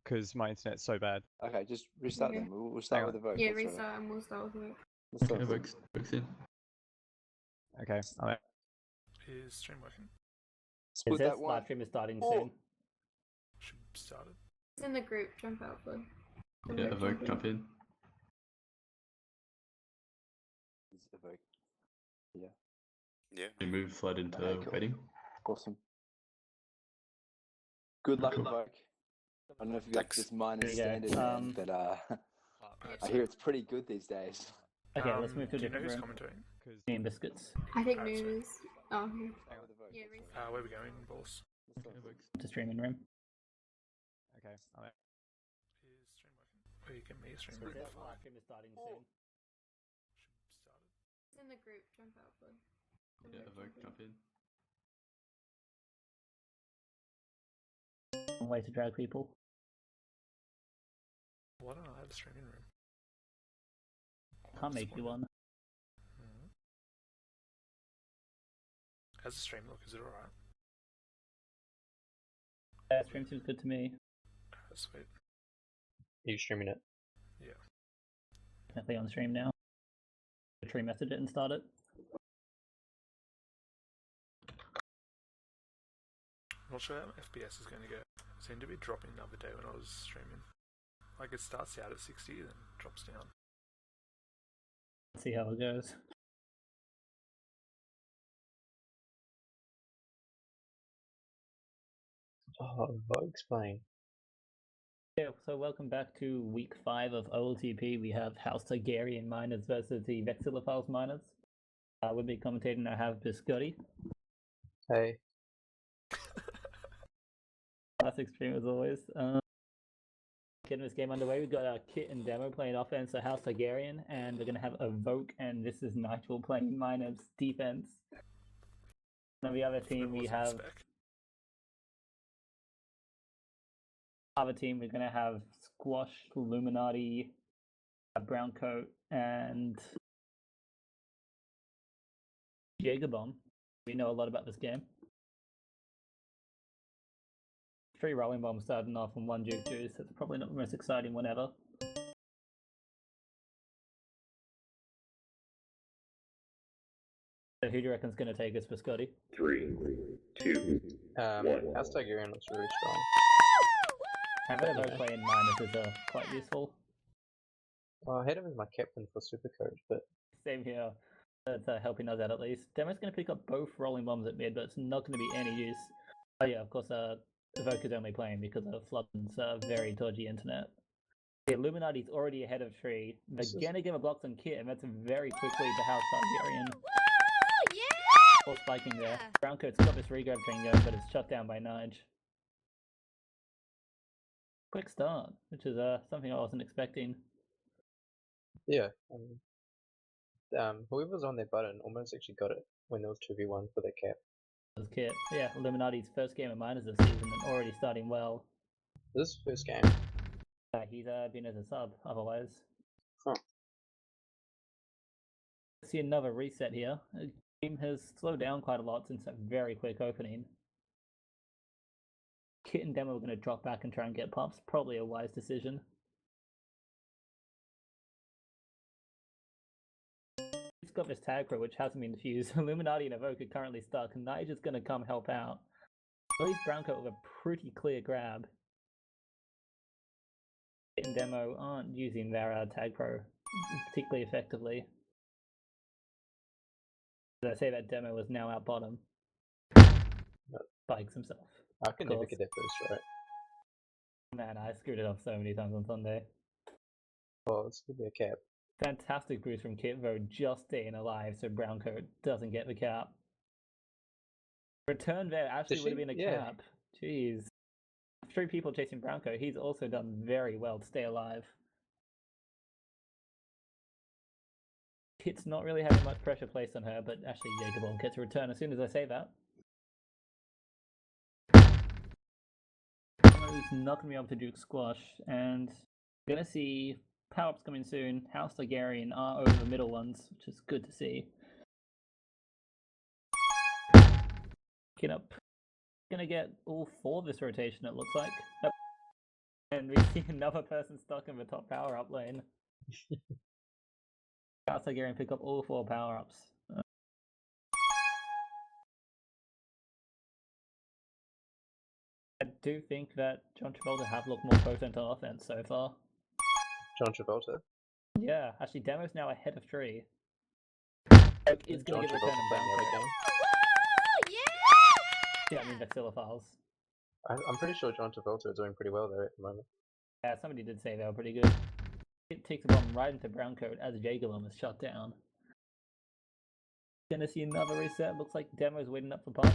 because my internet's so bad. Okay, just restart them. We'll start with the vote. Yeah, restart and we'll start with it. Okay, Vex in. Okay, I'm out. Is stream working? Split that one. Live stream is starting soon. Should start it. It's in the group. Jump out, bud. Yeah, Evoke, jump in. Is Evoke. Yeah. Yeah. You move Flood into cool. waiting. Awesome. Good luck, Cool. Evoke. I don't know if you got Thanks. this minus There you standard, go. man, but I hear it's pretty good these days. Okay, let's move to a do you know different who's room. commentating? Name biscuits. I think Alright, Moon sorry. is. Oh, Start with Evoke. yeah, restart. Where are we going, boss? Okay, Vex. To streaming room. Okay, I'm out. Is stream working? Oh, you can me stream Live working. stream is starting soon. Should start it. It's in the group. Jump out, bud. Yeah, Evoke, jump in. One way to drag people. Why don't I have a streaming room? Can't make you one. How's the stream look? Is it alright? Stream seems good to me. Sweet. Are you streaming it? Yeah. Definitely on stream now. Tree message it and start it. I'm not sure how FPS is going to go. It seemed to be dropping the other day when I was streaming. Like it starts out at 60, then drops down. Let's see how it goes. Oh, Vogue's playing. Yeah, so welcome back to week 5 of OLTP. We have House Targaryen Minors versus the Vex Minors. With me commentating, I have Biscotti. Hey. Classic stream as always. Getting this game underway, we've got Kit and Demo playing offense, so House Targaryen, and we're going to have Evoke and this is Nigel playing Minors defense. On the other team, we have... Other team, we're going to have Squash, Illuminati, Browncoat, and Jagerbomb. We know a lot about this game. 3 rolling bombs starting off and 1 juke juice. That's probably not the most exciting one ever. So who do you reckon's going to take us for Scotty? 3, 2, 1. House Targaryen looks really strong. Having Evoke playing Minors is quite useful. Well, I had him as my captain for Supercoach, but... Same here. That's helping us out at least. Demo's going to pick up both rolling bombs at mid, but it's not going to be any use. Oh yeah, of course, Evoke is only playing because of Flood's very dodgy internet. The Illuminati's already ahead of Tree. They're gonna give a block on Kit, and that's very quickly to House Targaryen. Yeah! All spiking there. Browncoat's got this regrab train going, but it's shut down by Nige. Quick start, which is something I wasn't expecting. Yeah. Whoever's on their button almost actually got it when there was 2v1 for their cap. This Kit, yeah, Illuminati's first game of Minors this season and already starting well. This is first game. He's been as a sub, otherwise. Huh. See another reset here. The game has slowed down quite a lot since that very quick opening. Kit and Demo are going to drop back and try and get pops. Probably a wise decision. He's got this tag pro which hasn't been defused. Illuminati and Evoke are currently stuck, and Nige is going to come help out. At least Browncoat with a pretty clear grab. Kit and Demo aren't using their tag pro particularly effectively. As I say, that Demo is now out bottom. Spikes himself. I can never get that first right. Man, I screwed it up so many times on Sunday. Oh, this could be a cap. Fantastic boost from Kit, though, just staying alive so Browncoat doesn't get the cap. Return there actually would have been a cap. Jeez. 3 people chasing Browncoat. He's also done very well to stay alive. Kit's not really having much pressure placed on her, but actually Jagerbomb gets a return as soon as I say that. Who's not going to be able to Duke Squash, and we're going to see power-ups coming soon. House Targaryen are over the middle ones, which is good to see. Get up. Going to get all 4 this rotation, it looks like. Yep. And we see another person stuck in the top power-up lane. Targaryen pick up all 4 power-ups. I do think that John Travolta have looked more potent on offense so far. John Travolta. Yeah, actually, Demo's now ahead of Tree. It's John going to get Travolta returned in playing the Brown other Woo! Yeah, I mean, Vexillophiles. game. I'm pretty sure John Travolta are doing pretty well there at the moment. Yeah, somebody did say they were pretty good. It takes a bomb right into Browncoat as Jagelum is shut down. Gonna see another reset. Looks like Demo's waiting up for pops.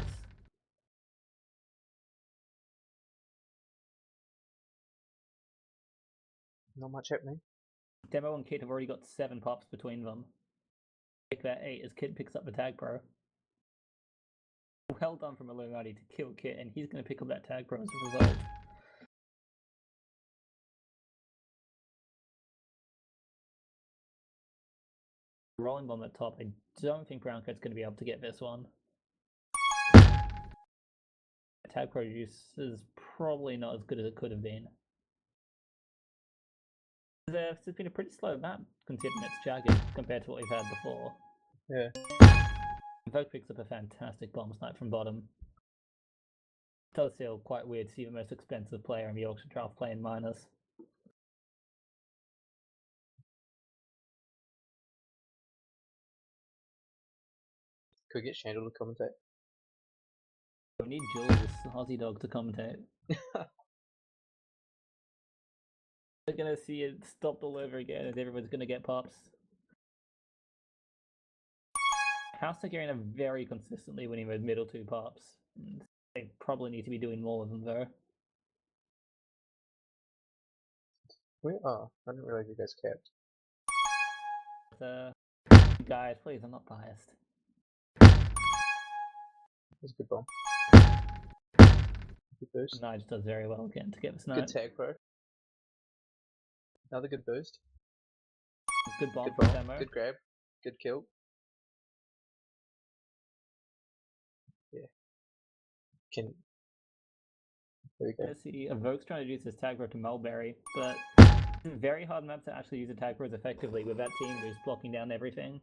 Not much happening. Demo and Kid have already got 7 pops between them. Take that 8 as Kid picks up the tag pro. Well done from Illuminati to kill Kit, and he's going to pick up that tag pro as a result. Rolling bomb at top. I don't think Browncoat's going to be able to get this one. Tag pro use is probably not as good as it could have been. It's been a pretty slow map considering it's jagged compared to what we've had before. Yeah. Vogue picks up a fantastic bomb snipe from bottom. It does feel quite weird to see the most expensive player in the Yorkshire draft playing minors. Could get Shandle to commentate. We need Jules, Aussie Dog, to commentate. We're gonna see it stopped all over again and everyone's gonna get pops. House Targaryen are very consistently winning those middle 2 pops. They probably need to be doing more of them though. Oh, I didn't realize you guys kept. Guys, please, I'm not biased. That's a good bomb. Good boost. Nige does very well again to get the snipe. Good tag pro. Another good boost. Good bomb Good from bomb. Demo. Good grab. Good kill. Yeah. There we go. Let's see, Evoke's trying to use his tag row to Mulberry, but it's a very hard map to actually use a tag rows effectively with that team who's blocking down everything.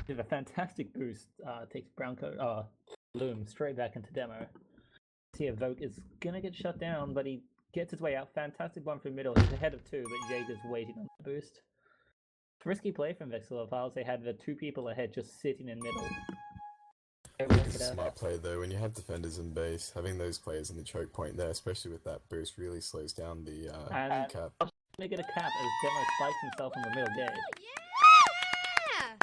With a fantastic boost, takes Browncoat, Loom straight back into Demo. See, Evoke is gonna get shut down, but he gets his way out. Fantastic one from middle. He's ahead of 2, but Jake is waiting on the boost. Risky play from Vexillophiles. They had the 2 people ahead just sitting in middle. I think it's a smart play though. When you have defenders in base, having those players in the choke point there, especially with that boost, really slows down the and cap. Gonna get a cap as Demo spikes himself on the middle gate. Yeah!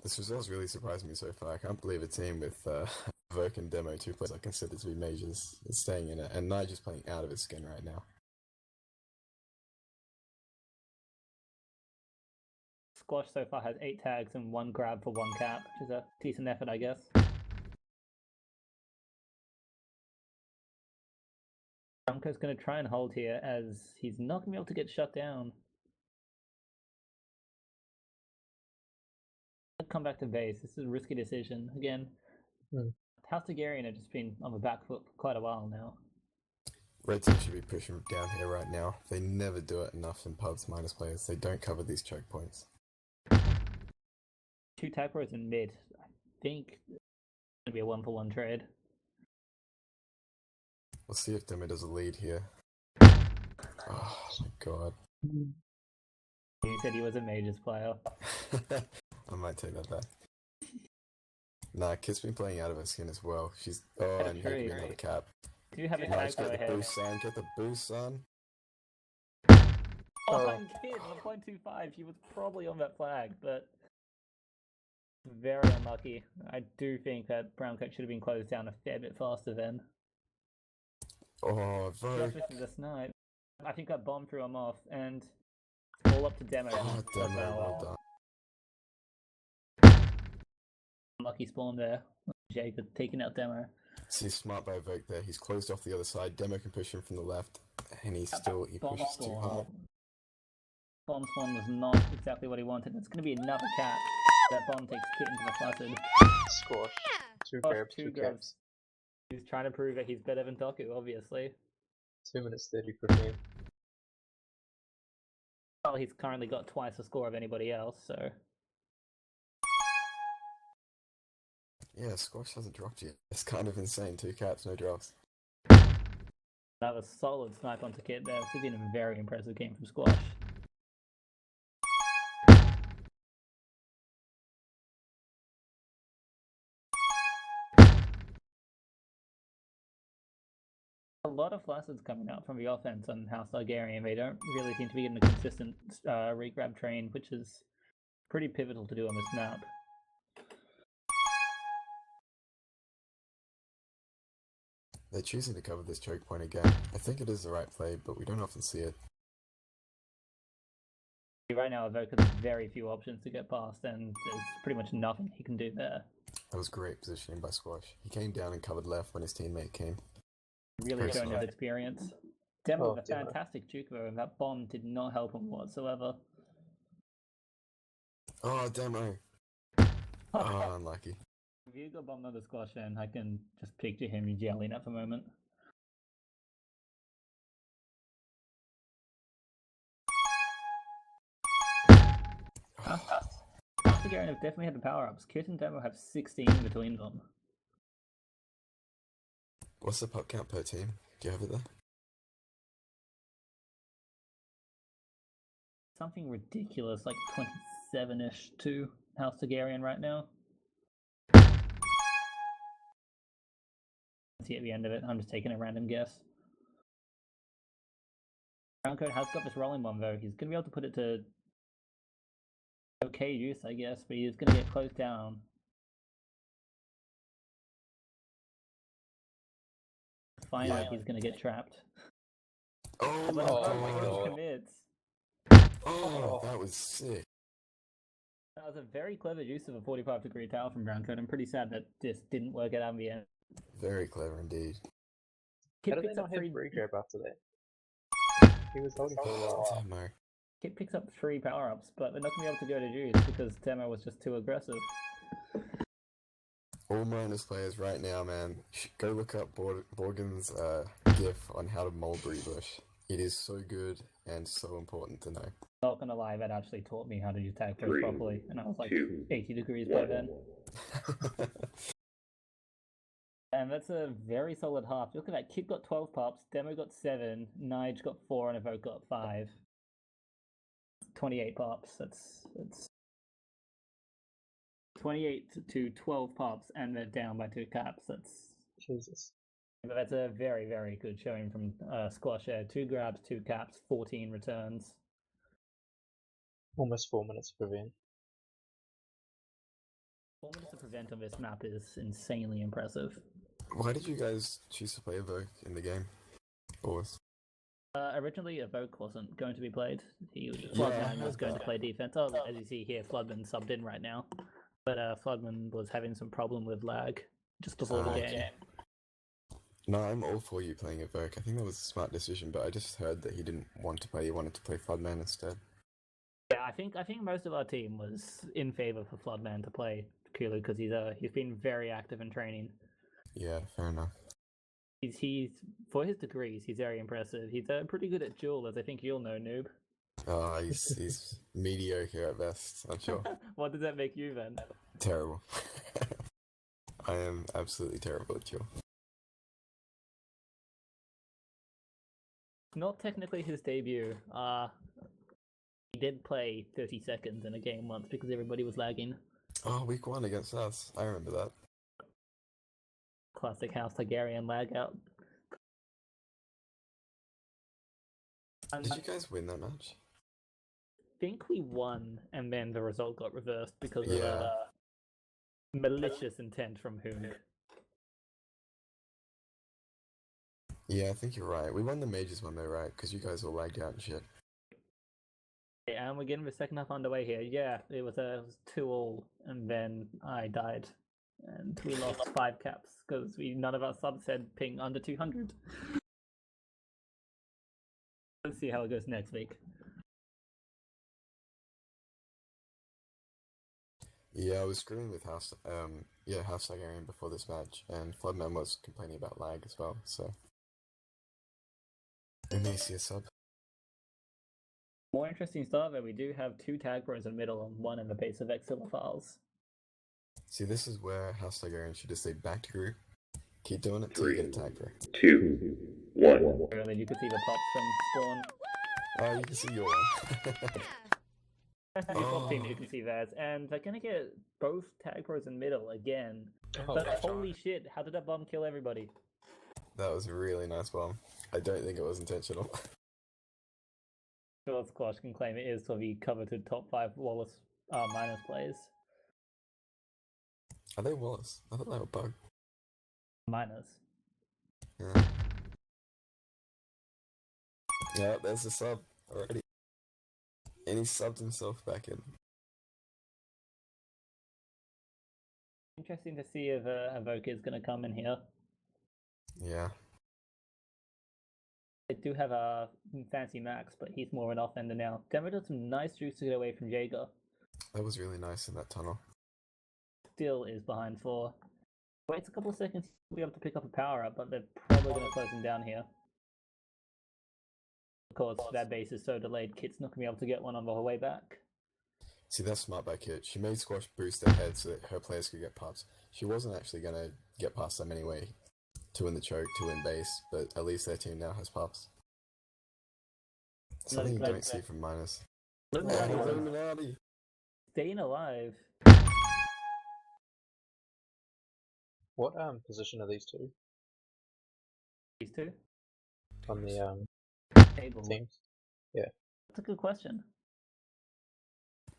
This result's really surprised me so far. I can't believe a team with Verk and Demo, 2 players I consider to be majors, is staying in it, and Nigel's playing out of his skin right now. Squash so far has 8 tags and 1 grab for 1 cap, which is a decent effort, I guess. Ramco's going to try and hold here as he's not going to be able to get shut down. Come back to base. This is a risky decision. Again, House Targaryen have just been on the back foot for quite a while now. Red team should be pushing down here right now. They never do it enough in pubs minus players. They don't cover these choke points. 2 tag pros in mid. I think it's going to be a 1-for-1 trade. We'll see if Demo does a lead here. Oh my god. He said he was a Mages player. I might take that back. Nah, Kit's been playing out of her skin as well. She's and here could be another cap. Do you have a Nice, tag pro get the ahead? boost, son. Get the boost, son. Oh, and Kid on 1.25. He was probably on that flag, but very unlucky. I do think that Browncoat should have been closed down a fair bit faster then. Oh, Just Vogue. missing the snipe. I think that bomb threw him off, and it's all up to Demo. Oh, Demo, well done. Unlucky spawn there. Jacob taking out Demo. See, smart by Vogue there. He's closed off the other side. Demo can push him from the left, and he Bomb pushes too hard. spawn. Bomb spawn was not exactly what he wanted. It's going to be another cap. That bomb takes Kit into the flaccid. Squash. 2 Squash, grabs, 2 2 grabs. caps. He's trying to prove that he's better than Doku, obviously. 2 minutes 30 per game. Well, he's currently got twice the score of anybody else, so... Yeah, Squash hasn't dropped yet. It's kind of insane. 2 caps, no drops. That was solid snipe onto Kit there. This has been a very impressive game from Squash. A lot of flaccid coming out from the offense on House Targaryen. They don't really seem to be getting a consistent regrab train, which is pretty pivotal to do on this map. They're choosing to cover this choke point again. I think it is the right play, but we don't often see it. Right now, Evoker has very few options to get past, and there's pretty much nothing he can do there. That was great positioning by Squash. He came down and covered left when his teammate came. Really showing his experience. Demo with a Demo. fantastic juke though, and that bomb did not help him whatsoever. Oh, Demo! Oh, unlucky. If you got bombed on the Squash, then I can just picture him yelling at the moment. Garen have definitely had the power-ups. Kit and Demo have 16 between them. What's the puck count per team? Do you have it there? Something ridiculous, like 27-ish to House Targaryen right now. See at the end of it, I'm just taking a random guess. Browncoat has got this rolling bomb though. He's going to be able to put it to okay use, I guess, but he's going to get closed down. Finally, he's going to get trapped. Oh my my god! Commits. Oh, that was sick. That was a very clever use of a 45-degree tower from Browncoat. I'm pretty sad that this didn't work out in the end. Very clever indeed. How Kit did they picks not up hit three. regrab after that? He was holding for a while. Demo. Kit picks up 3 power-ups, but they're not going to be able to go to juice because Demo was just too aggressive. All Miners players right now, man, go look up Borgen's GIF on how to mulberry bush. It is so good and so important to know. Not gonna lie, that actually taught me how to use tag throws 3, properly, and I was like 2, 80 degrees by 1. then. And that's a very solid half. Look at that, Kid got 12 pops, Demo got 7, Nige got 4, and Evoke got 5. 28 pops, that's 28 to 12 pops, and they're down by 2 caps, Jesus. But that's a very, very good showing from Squash there. 2 grabs, 2 caps, 14 returns. Almost 4 minutes per win. 4 minutes to prevent on this map is insanely impressive. Why did you guys choose to play Evoke in the game? Boys? Originally, Evoke wasn't going to be played. Floodman was going to play defense. Oh, as you see here, Floodman subbed in right now. But Floodman was having some problem with lag just before the game. No, I'm all for you playing Evoke. I think that was a smart decision, but I just heard that he didn't want to play. He wanted to play Floodman instead. Yeah, I think most of our team was in favor for Floodman to play Kulu because he's been very active in training. Yeah, fair enough. He's for his degrees, he's very impressive. He's pretty good at duel, as I think you'll know, noob. Oh, he's mediocre at best, I'm sure. What does that make you then? Terrible. I am absolutely terrible at duel. Not technically his debut. He did play 30 seconds in a game once because everybody was lagging. Oh, week 1 against us. I remember that. Classic House Targaryen lag out. Did you guys win that match? I think we won, and then the result got reversed because of malicious intent from Hoong. Yeah, I think you're right. We won the Majors one though, right? Because you guys all lagged out and shit. Yeah, and we're getting the second half underway here. Yeah, it was 2-2, and then I died. And we lost 5 caps because none of our subs had ping under 200. Let's see how it goes next week. Yeah, I was screwing with House House Targaryen before this match, and Floodman was complaining about lag as well, so we may see a sub. More interesting stuff, where we do have 2 tag pros in the middle and 1 in the base of Exilophiles. See, this is where House Targaryen should just stay back to group, keep doing it till you get a tag pro. 2, 1. And then you can see the pops from spawn. Oh, you can see your one. Oh. You can see theirs, and they're gonna get both tag pros in middle again. Oh, But that's holy right. shit, how did that bomb kill everybody? That was a really nice bomb. I don't think it was intentional. Sure, Squash can claim it is, so he coveted top 5 Wallace minus plays. Are they Wallace? I thought they were Bug. Minus. Yeah. Yeah, there's the sub already. And he subbed himself back in. Interesting to see if Avoca is going to come in here. Yeah. They do have a fancy Max, but he's more of an offender now. Denver does some nice juice to get away from Jaeger. That was really nice in that tunnel. Still is behind 4. Waits a couple of seconds to be able to pick up a power up, but they're probably going to close him down here. Of course, that base is so delayed, Kit's not going to be able to get one on the way back. See, that's smart by Kit. She made Squash boost their head so that her players could get pops. She wasn't actually going to get past them anyway to win the choke, to win base, but at least their team now has pops. Something you don't see from Minus. Illuminati! Staying alive. What position are these two These 2? on the Table. teams? That's a good question.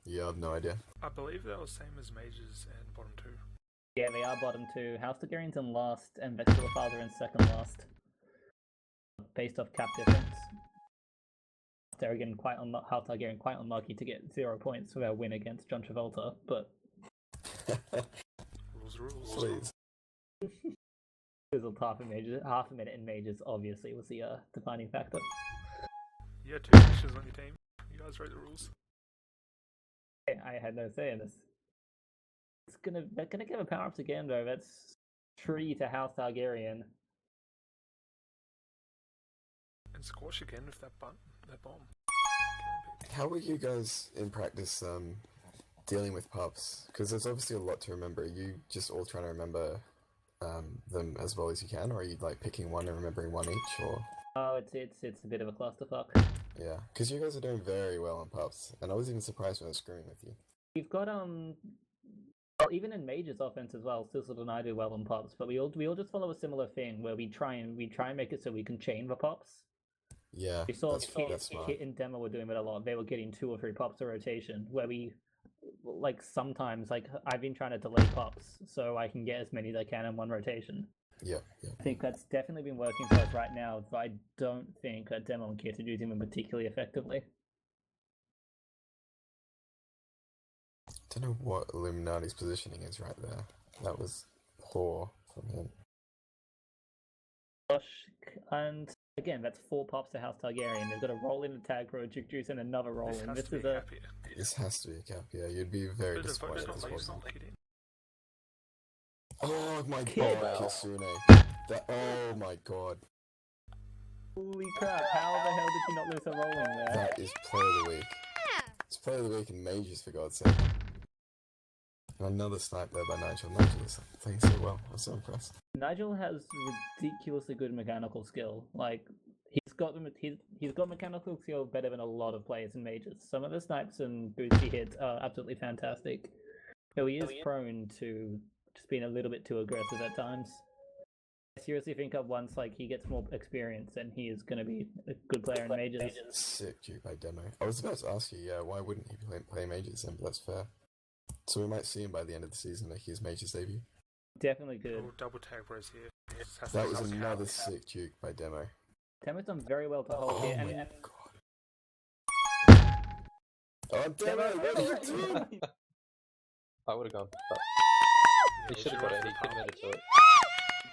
Yeah, I have no idea. I believe that was same as Mages and bottom 2. Yeah, they are bottom 2. House Targaryen's in last, and Vexilophiles are in second last. Based off cap difference. House Targaryen quite unlucky to get 0 points for their win against John Travolta, but Rules, rules. Please. fizzled half a minute in Mages obviously was the defining factor. You had 2 missions on your team. You guys wrote the rules. I had no say in this. They're gonna give a power ups again though. That's 3 to House Targaryen. And Squash again with that bomb. How were you guys in practice dealing with pups? Because there's obviously a lot to remember. Are you just all trying to remember them as well as you can, or are you like picking one and remembering one each, or? Oh, it's a bit of a clusterfuck. Yeah, because you guys are doing very well on pups, and I was even surprised when I was screwing with you. We've got well, even in Mage's offense as well, Sizzle and I do well on pops, but we all just follow a similar thing where we try and make it so we can chain the pops. Yeah, We saw that's smart. Kit and Demo were doing it a lot. They were getting 2 or 3 pops a rotation, where we sometimes I've been trying to delay pops so I can get as many as I can in one rotation. Yeah. I think that's definitely been working for us right now, but I don't think Demo and Kit are using them particularly effectively. I don't know what Illuminati's positioning is right there. That was poor from him. And again, that's 4 pops to House Targaryen. They've got a roll in the tag pro, Juke Juice, and another roll in. This has to be a cap, yeah. You'd be very disappointed if this wasn't. Oh my god, Kitsune. Oh my god. Holy crap, how the hell did you not lose a rolling there? That is play of the week. It's play of the week in Mages, for God's sake. And another snipe there by Nigel. Nigel is playing so well. I'm so impressed. Nigel has ridiculously good mechanical skill. Like, he's got mechanical skill better than a lot of players in Mages. Some of the snipes and boots he hits are absolutely fantastic. Though he is prone to just being a little bit too aggressive at times. I seriously think that once he gets more experience, then he is going to be a good player in Mages. Sick dude by Demo. I was about to ask you, why wouldn't he play Mages then? But that's fair. So we might see him by the end of the season make his Mages debut. Definitely good. Oh, double tag bros here. That was another sick juke by Demo. Demo's done very well to hold here. Oh my god. Oh, Demo! What are you doing? I would have gone. But he should have got it. He committed to it.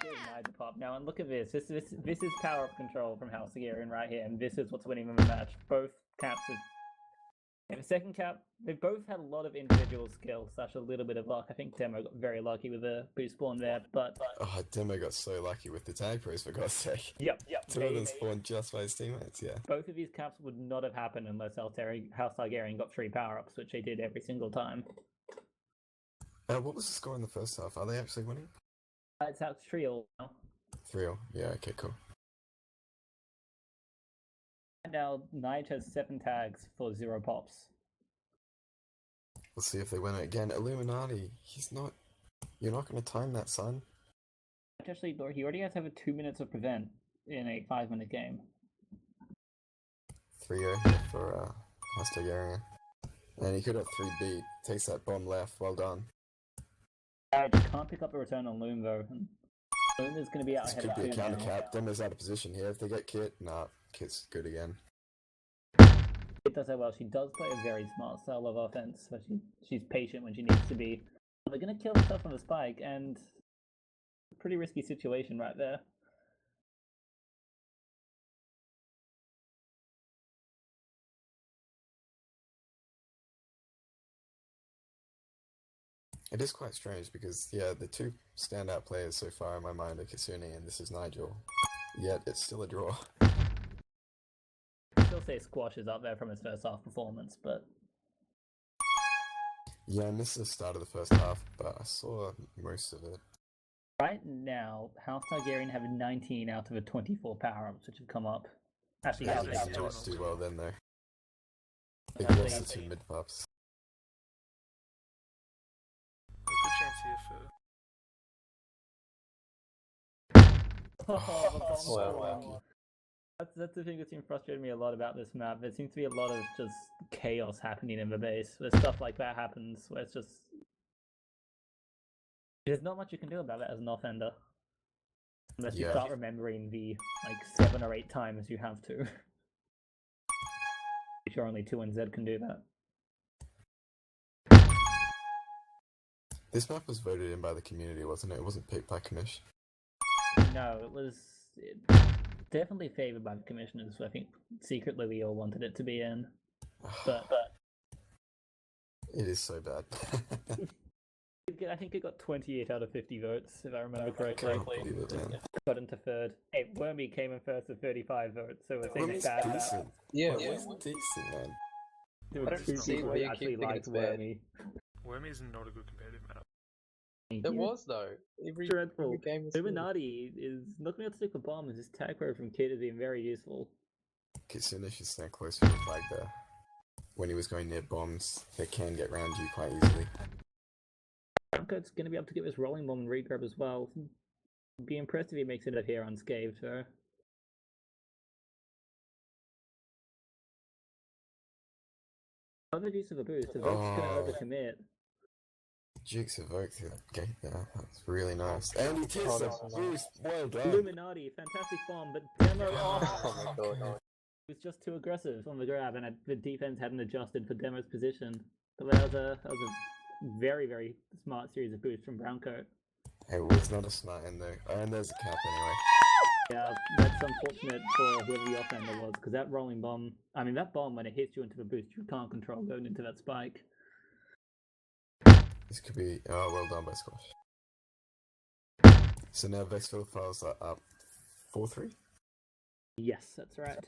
Denied the pop. Now, and look at this. This is power up control from House Targaryen right here, and this is what's winning them the match. Both caps have And the second cap, they both had a lot of individual skill, such a little bit of luck. I think Demo got very lucky with the boost spawn there, but Oh, Demo got so lucky with the tag pros, for God's sake. yep. Two of them spawned just by his teammates, yeah. Both of these caps would not have happened unless House Targaryen got 3 power-ups, which they did every single time. What was the score in the first half? Are they actually winning? It's out 3-all now. 3-0. Yeah, okay, cool. Now, Nige has 7 tags for 0 pops. We'll see if they win it again. Illuminati, you're not going to time that, son. Actually, he already has to have a 2 minutes of prevent in a 5-minute game. 3-0 here for House Targaryen. And he could have 3 beat. Takes that bomb left. Well done. I just can't pick up a return on Loom, though. Loom is going to be out This ahead could of be a 2 counter now. cap. Demo's out of position here. If they get Kit, nah, Kit's good again. It does so well. She does play a very smart style of offense, but she's patient when she needs to be. They're going to kill herself on the spike, and pretty risky situation right there. It is quite strange because, yeah, the 2 standout players so far in my mind are Kasuni and this is Nigel. Yet it's still a draw. I still say Squash is up there from his first half performance, but Yeah, I missed the start of the first half, but I saw most of it. right now, House Targaryen have 19 out of the 24 power-ups which have come up. Actually, They House did Targaryen. not do well then, though. They I lost think- the 2 mid-pups. A good chance here for. Oh, the bomb Well, spawn. That's the thing that's been frustrating me a lot about this map. There seems to be a lot of just chaos happening in the base, where stuff like that happens, where it's just... There's not much you can do about that as an offender. Unless you Yeah. start remembering the, 7 or 8 times you have to. Sure, only 2NZ can do that. This map was voted in by the community, wasn't it? It wasn't picked by Commish. No, it was definitely favoured by the commissioners. I think secretly we all wanted it to be in, but It is so bad. I think it got 28 out of 50 votes, if I remember correctly. Can't believe it, man. Got into 3rd. Hey, Wormy came in first with 35 votes, so it's even Wormy's bad. decent. Yeah, Wormy's decent, man. There I were don't 2 see people why who you keep actually thinking liked it's bad. Wormy. Wormy is not a good competitive map. it was though. Every Dreadful. game was good. Illuminati is not going to stick with bombs. His tag pro from Kid has been very useful. Kitsune should stand closer to the flag there. When he was going near bombs, they can get round you quite easily. Browncoat's going to be able to get this rolling bomb and regrab as well. Be impressed if he makes it up here unscathed, though. Other use of a boost, if Voke's going Oh. to overcommit. Jukes evoked through the gate there. That's really nice. And he takes a boost. Well done. Illuminati, fantastic bomb, but Demo Oh my god. was just too aggressive on the grab, and the defense hadn't adjusted for Demo's position. But that was a very, very smart series of boosts from Browncoat. It was not a smart end though. Oh, and there's a cap anyway. Yeah, that's unfortunate for whoever the offender was, because that rolling bomb, I mean, that bomb, when it hits you into the boost, you can't control going into that spike. This could be. Oh, well done by Squash. So now Vex files are up 4-3. Yes, that's right.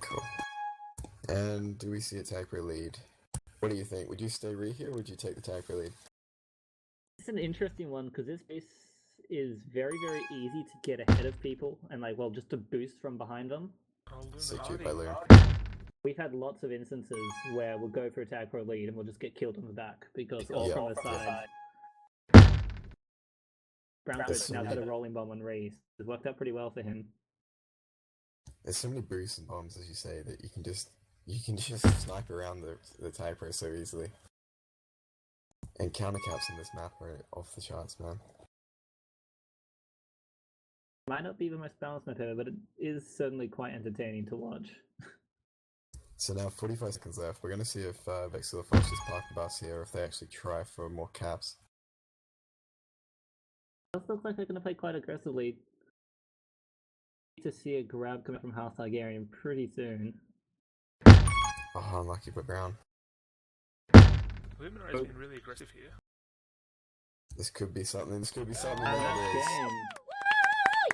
Cool. And do we see a tag pro lead? What do you think? Would you stay re here or would you take the tag pro lead? It's an interesting one, because this base is very, very easy to get ahead of people, and just to boost from behind them. So two by Loom. We've had lots of instances where we'll go for a tag pro lead and we'll just get killed on the back because all Yeah. from the side. Browncoat's now got a rolling bomb on Reese. It's worked out pretty well for him. There's so many boosts and bombs, as you say, that you can just snipe around the tag pro so easily. And counter caps in this map are off the charts, man. Might not be the most balanced map ever, but it is certainly quite entertaining to watch. So now 45 seconds left. We're going to see if Vex Minors just park the bus here, or if they actually try for more caps. It does look like they're going to play quite aggressively. To see a grab coming from House Targaryen pretty soon. Oh, unlucky for Brown. Luminar has been really aggressive here. This could be something. This could be something. And there it is. that's game.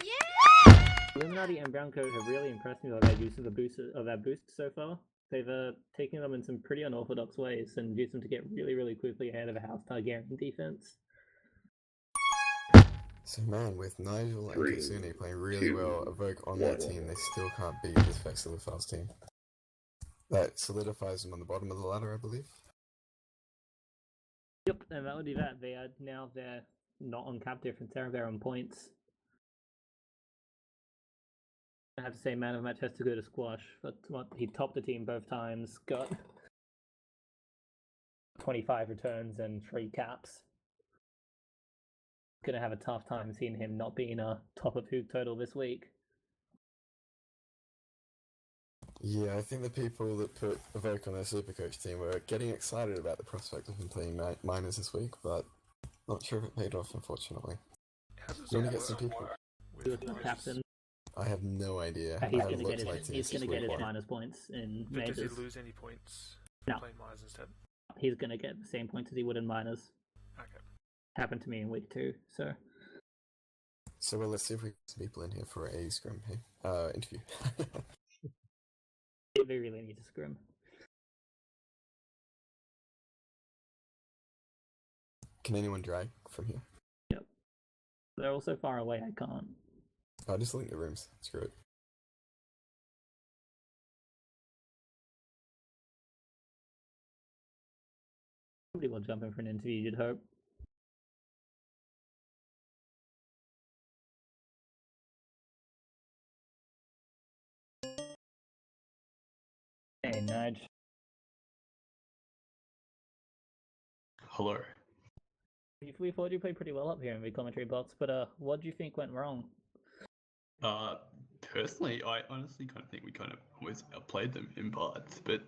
Woo! Yeah! Illuminati and Browncoat have really impressed me with their use of their boosts so far. They've taken them in some pretty unorthodox ways and used them to get really, really quickly ahead of a House Targaryen defense. So man, with Nigel and 3, Kitsune playing really 2, well, Evoke on that 1. team, they still can't beat this Vex Minors team. That solidifies them on the bottom of the ladder, I believe. Yep, and that would do that. They're not on cap difference, they're on points. I have to say, man of the match has to go to Squash, but he topped the team both times, got 25 returns and 3 caps. Gonna have a tough time seeing him not being a top of Hoog total this week. Yeah, I think the people that put Evoke on their Supercoach team were getting excited about the prospect of him playing minors this week, but not sure if it paid off, unfortunately. How does You it want to get work some people? with The minors? captain, I have no idea. he's I gonna looked get like his, teams he's gonna this get his week. minus points in But does majors. he lose any points No. playing minors instead? He's gonna get the same points as he would in minors. Okay. Happened to me in week 2, so. So well, let's see if we get some people in here for a scrum interview. We really need to scrim. Can anyone drag from here? Yep. They're all so far away, I can't. Oh, just link the rooms. Screw it. Somebody will jump in for an interview, you'd hope. Hey, Nudge. Hello. We thought you played pretty well up here in the commentary box, but what do you think went wrong? Personally, I honestly kind of think we kind of always outplayed them in parts, but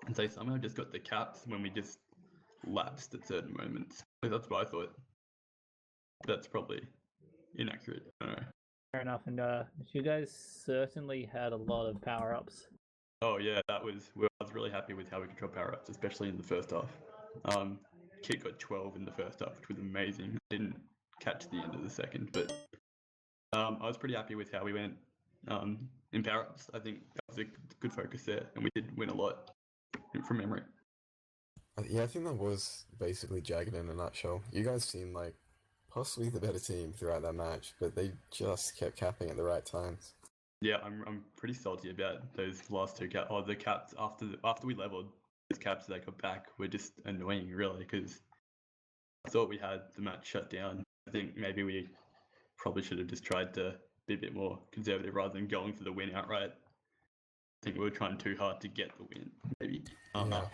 I'd say somehow just got the caps when we just lapsed at certain moments. That's what I thought. That's probably inaccurate. I don't know. Fair enough, and you guys certainly had a lot of power-ups. Oh yeah, I was really happy with how we controlled power-ups, especially in the first half. Kit got 12 in the first half, which was amazing. Didn't catch the end of the second, but I was pretty happy with how we went in power-ups. I think that was a good focus there, and we did win a lot from memory. Yeah, I think that was basically Jagged in a nutshell. You guys seemed like possibly the better team throughout that match, but they just kept capping at the right times. Yeah, I'm pretty salty about those last 2 caps. Oh, the caps after we leveled, those caps that got back were just annoying, really, because I thought we had the match shut down. I think maybe we probably should have just tried to be a bit more conservative rather than going for the win outright. I think we were trying too hard to get the win, maybe. Yeah.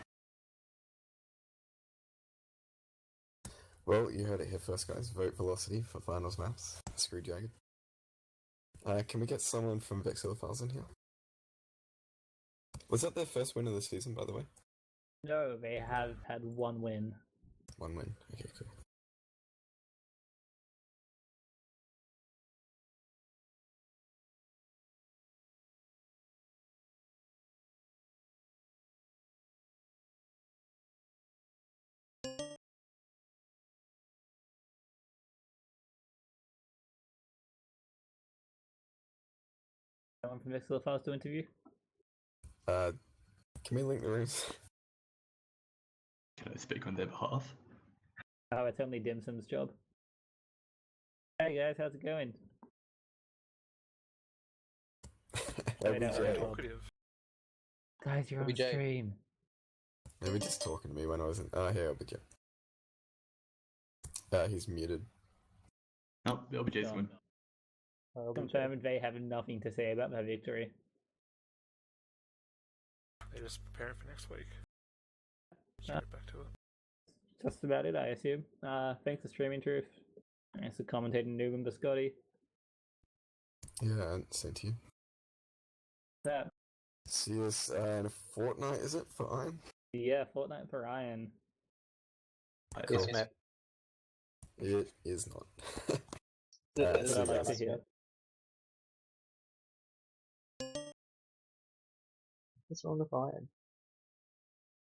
Well, you heard it here first, guys. Vote Velocity for finals maps. Screw Jagged. Can we get someone from Vex Minors in here? Was that their first win of the season, by the way? No, they have had 1 win. 1 win. Okay, cool. Someone from Vexel Files to interview? Can we link the rooms? Can I speak on their behalf? Oh, it's only Dim Sum's job. Hey guys, how's it going? LBJ. no. Talkative. Guys, you're on OBJ. stream. They were just talking to me when I wasn't. Here, LBJ. He's muted. No, LBJ's win. Confirmed they have nothing to say about their victory. They're just preparing for next week. Just get back to it. Just about it, I assume. Thanks for streaming, Truth. Thanks for commentating Newman to Scotty. Yeah, and same to you. That. See us in a fortnight, is it, for Iron? Yeah, Fortnite for Ryan. This map. It is not. That's see what you I like to guys. hear. What's wrong with Iron?